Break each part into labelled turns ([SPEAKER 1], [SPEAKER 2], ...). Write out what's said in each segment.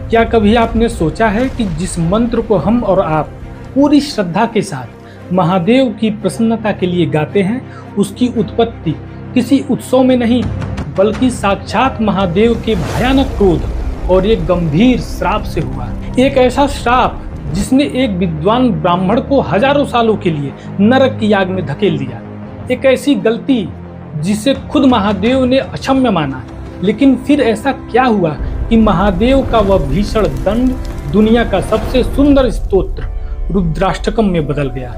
[SPEAKER 1] क्या कभी आपने सोचा है कि जिस मंत्र को हम और आप पूरी श्रद्धा के साथ महादेव की प्रसन्नता के लिए गाते हैं, उसकी उत्पत्ति किसी उत्सव में नहीं बल्कि साक्षात महादेव के भयानक क्रोध और एक गंभीर श्राप से हुआ। एक ऐसा श्राप जिसने एक विद्वान ब्राह्मण को हजारों सालों के लिए नरक की आग में धकेल दिया। एक ऐसी गलती जिसे खुद महादेव ने अक्षम्य माना। लेकिन फिर ऐसा क्या हुआ कि महादेव का वह भीषण दंड दुनिया का सबसे सुंदर स्तोत्र रुद्राष्टकम में बदल गया।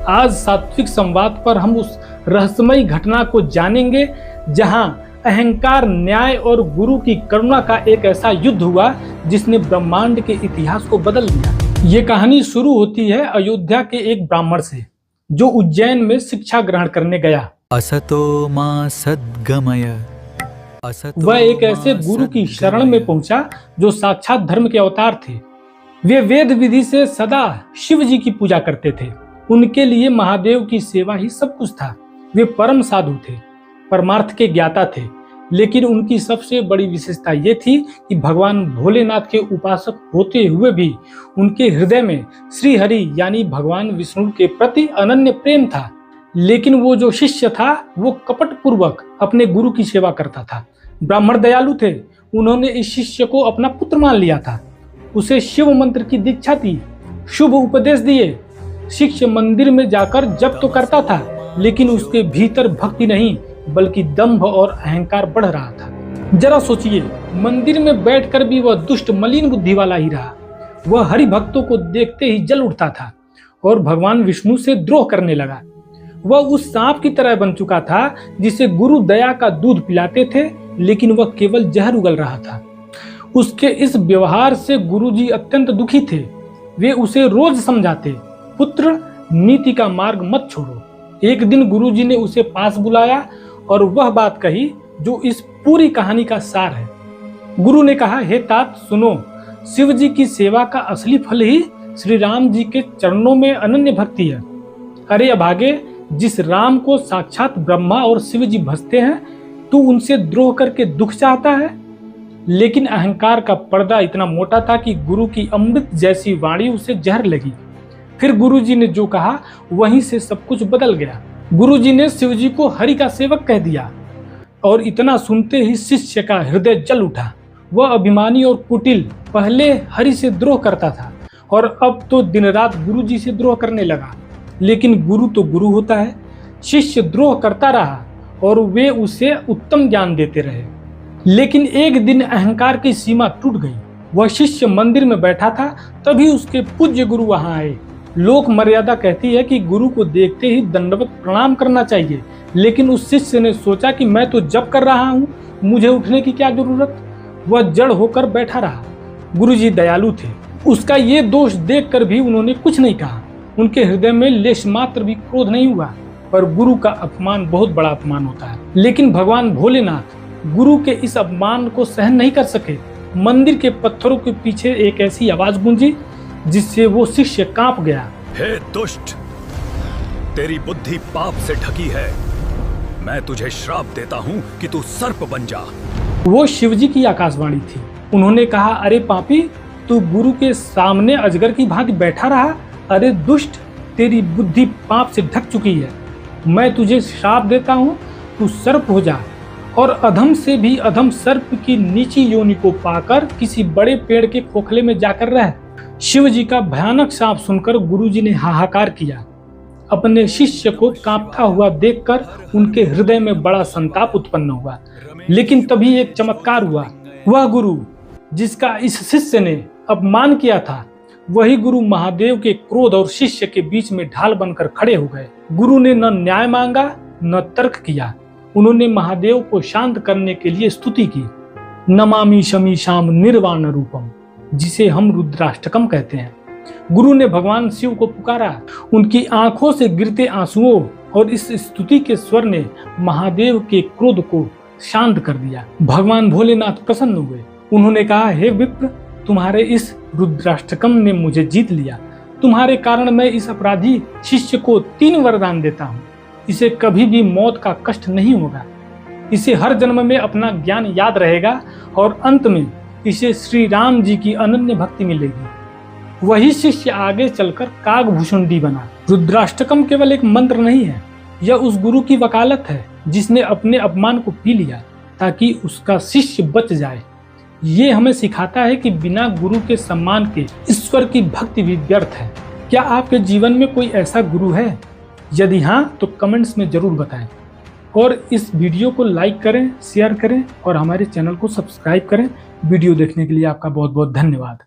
[SPEAKER 1] आज सात्विक संवाद पर हम उस रहस्यमयी घटना को जानेंगे जहां अहंकार, न्याय और गुरु की करुणा का एक ऐसा युद्ध हुआ जिसने ब्रह्मांड के इतिहास को बदल दिया। ये कहानी शुरू होती है अयोध्या के एक ब्राह्मण से जो उज्जैन में शिक्षा ग्रहण करने गया।
[SPEAKER 2] असतो मा सद्गमय।
[SPEAKER 1] वह एक ऐसे गुरु की शरण में पहुंचा जो साक्षात धर्म के अवतार थे। वे वेद विधि से सदा शिव जी की पूजा करते थे। उनके लिए महादेव की सेवा ही सब कुछ था। वे परम साधु थे, परमार्थ के ज्ञाता थे। लेकिन उनकी सबसे बड़ी विशेषता ये थी कि भगवान भोलेनाथ के उपासक होते हुए भी उनके हृदय में श्री हरि यानी भगवान विष्णु के प्रति अनन्य प्रेम था। लेकिन वो जो शिष्य था वो कपट पूर्वक अपने गुरु की सेवा करता था। ब्राह्मण दयालु थे। उन्होंने इस शिष्य को अपना पुत्र मान लिया था। उसे शिव मंत्र की दीक्षा दी, शुभ उपदेश दिए। शिष्य मंदिर में जाकर जप तो करता था, लेकिन उसके भीतर भक्ति नहीं बल्कि दंभ और अहंकार बढ़ रहा था। जरा सोचिए, मंदिर में बैठकर भी वह दुष्ट मलिन बुद्धि वाला ही रहा। वह हरि भक्तों को देखते ही जल उठता था और भगवान विष्णु से द्रोह करने लगा। वह उस सांप की तरह बन चुका था जिसे गुरु दया का दूध पिलाते थे, लेकिन वह केवल जहर उगल रहा था। उसके इस व्यवहार से गुरुजी अत्यंत दुखी थे। वे उसे रोज समझाते, पुत्र नीति का मार्ग मत छोड़ो। एक दिन गुरुजी ने उसे पास बुलाया और वह बात कही जो इस पूरी कहानी का सार है। गुरु ने कहा, हे तात सुनो, शिव जी की सेवा का असली फल ही श्री राम जी के चरणों में अनन्य भक्ति है। अरे अभागे, जिस राम को साक्षात ब्रह्मा और शिव जी भजते हैं, तू उनसे द्रोह करके दुख चाहता है। लेकिन अहंकार का पर्दा इतना मोटा था कि गुरु की अमृत जैसी वाणी उसे जहर लगी। फिर गुरुजी ने जो कहा वहीं से सब कुछ बदल गया। गुरुजी ने शिवजी को हरि का सेवक कह दिया और इतना सुनते ही शिष्य का हृदय जल उठा। वह अभिमानी और कुटिल पहले हरि से द्रोह करता था और अब तो दिन रात गुरुजी से द्रोह करने लगा। लेकिन गुरु तो गुरु होता है। शिष्य द्रोह करता रहा और वे उसे उत्तम ज्ञान देते रहे। लेकिन एक दिन अहंकार की सीमा टूट गई। वह शिष्य मंदिर में बैठा था, तभी उसके पूज्य गुरु वहां आए। लोक मर्यादा कहती है कि गुरु को देखते ही दंडवत प्रणाम करना चाहिए, लेकिन उस शिष्य ने सोचा कि मैं तो जप कर रहा हूँ, मुझे उठने की क्या जरूरत। वह जड़ होकर बैठा रहा। गुरुजी दयालु थे। उसका ये दोष देखकर भी उन्होंने कुछ नहीं कहा। उनके हृदय में लेश मात्र भी क्रोध नहीं हुआ। पर गुरु का अपमान बहुत बड़ा अपमान होता है। लेकिन भगवान भोलेनाथ गुरु के इस अपमान को सहन नहीं कर सके। मंदिर के पत्थरों के पीछे एक ऐसी आवाज गूंजी जिससे वो शिष्य कांप गया।
[SPEAKER 3] हे दुष्ट, तेरी बुद्धि पाप से ढकी है। मैं तुझे श्राप देता हूँ कि तू सर्प बन जा।
[SPEAKER 1] वो शिवजी की आकाशवाणी थी। उन्होंने कहा, अरे पापी, तू गुरु के सामने अजगर की भांति बैठा रहा। अरे दुष्ट, तेरी बुद्धि पाप से ढक चुकी है। मैं तुझे श्राप देता हूँ, तू सर्प हो जा और अधम से भी अधम सर्प की नीची योनि को पाकर किसी बड़े पेड़ के खोखले में जाकर रह। शिव जी का भयानक शाप सुनकर गुरुजी ने हाहाकार किया। अपने शिष्य को कांपता हुआ देखकर उनके हृदय में बड़ा संताप उत्पन्न हुआ। लेकिन तभी एक चमत्कार हुआ। वह गुरु जिसका इस शिष्य ने अपमान किया था, वही गुरु महादेव के क्रोध और शिष्य के बीच में ढाल बनकर खड़े हो गए। गुरु ने न न्याय मांगा न तर्क किया। उन्होंने महादेव को शांत करने के लिए स्तुति की। नमामि शमीशाम निर्वाण रूपम, जिसे हम रुद्राष्टकम कहते हैं। गुरु ने भगवान शिव को पुकारा। उनकी आंखों से गिरते आंसुओं और इस स्तुति के स्वर ने महादेव के क्रोध को शांत कर दिया। भगवान भोलेनाथ प्रसन्न हुए। उन्होंने कहा, हे विप्र, तुम्हारे इस रुद्राष्टकम ने मुझे जीत लिया। तुम्हारे कारण मैं इस अपराधी शिष्य को 3 वरदान देता हूँ। इसे कभी भी मौत का कष्ट नहीं होगा। इसे हर जन्म में अपना ज्ञान याद रहेगा और अंत में इसे श्री राम जी की अनन्य भक्ति मिलेगी। वही शिष्य आगे चलकर काकभूषुंडी बना। रुद्राष्टकम केवल एक मंत्र नहीं है, यह उस गुरु की वकालत है जिसने अपने अपमान को पी लिया ताकि उसका शिष्य बच जाए। ये हमें सिखाता है कि बिना गुरु के सम्मान के ईश्वर की भक्ति भी व्यर्थ है। क्या आपके जीवन में कोई ऐसा गुरु है? यदि हाँ तो कमेंट्स में जरूर बताएं और इस वीडियो को लाइक करें, शेयर करें और हमारे चैनल को सब्सक्राइब करें। वीडियो देखने के लिए आपका बहुत बहुत धन्यवाद।